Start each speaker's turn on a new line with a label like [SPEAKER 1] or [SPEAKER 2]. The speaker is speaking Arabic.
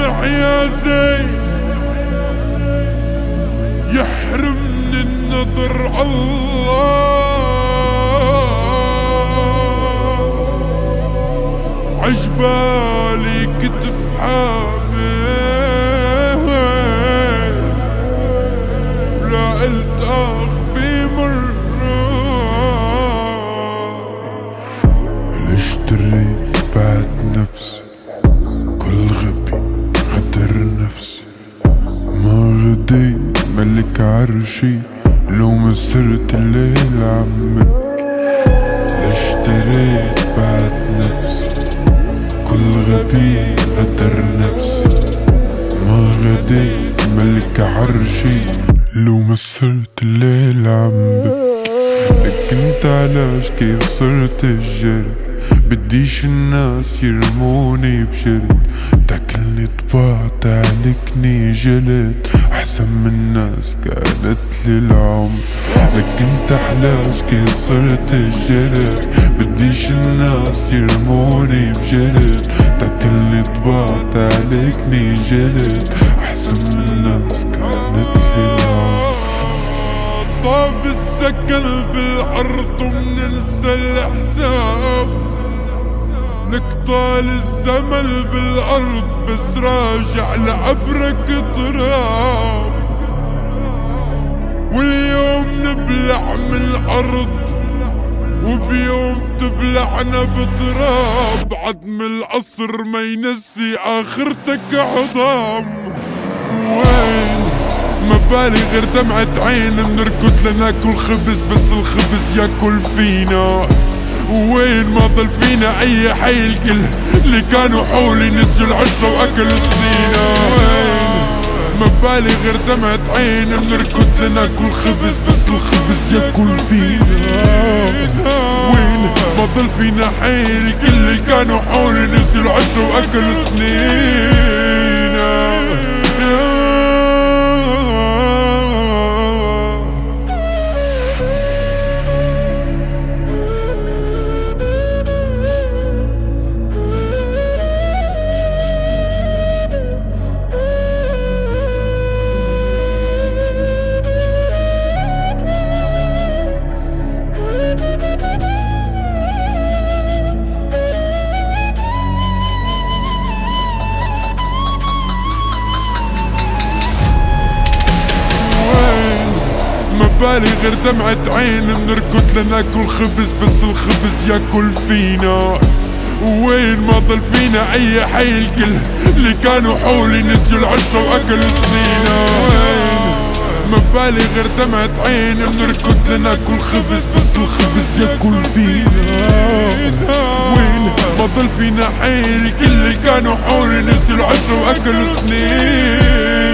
[SPEAKER 1] يا زين يحرمني النظر الله، عجبالي كتف حامل لا التاخ بمرة. اشتريت بعت نفسي كل غبي غدر نفسي، ما غديت ملك عرشي لو ما صرت الليل عمك. اشتريت بعت نفسي كل غبي غدر نفسي، ما غديت ملك عرشي لو ما صرت الليل عمك. كنت علاش كيف صرت الجرد، بديش الناس يرموني بشرد، تاكلني طباع تعلكني جلد، احسن من الناس كانت لي العمر. لكن تحلاش كيف صرت الجرد، بديش الناس يرموني بجلد، تاكلني طباع تعلكني جلد، احسن من الناس كانت لي العمر. طاب السكن بالعرض ومننسى الحساب، نقطال الزمن بالأرض بس راجع لعبرك تراب. واليوم نبلع من الأرض وبيوم تبلعنا بتراب، عدم العصر ما ينسي آخرتك عظام. وين ما بالي غير دمعة عين، بنركض لناكل خبز بس الخبز ياكل فينا. وين ما ضل فينا اي حي، الكل اللي كانوا حولي نسيوا العشرة واكلوا سنينا. وين ما بالي غير دمعة عين، بنركض لناكل خبز بس الخبز ياكل فينا. وين ما ضل فينا حي، الكل اللي كانوا حولي نسيوا العشرة واكلوا سنينا. بالي غير دمعة عين، بنركض لناكل خبز بس الخبز ياكل فينا. وين ما ضل فينا اي حي، الكل اللي كانوا حولي نسيوا العشرة واكلوا سنينا. وين ما بالي غير دمعة عين، بنركض لناكل خبز بس الخبز ياكل فينا. وين ما ضل فينا حي، الكل اللي كانوا حولي نسيوا العشرة واكلوا سنين.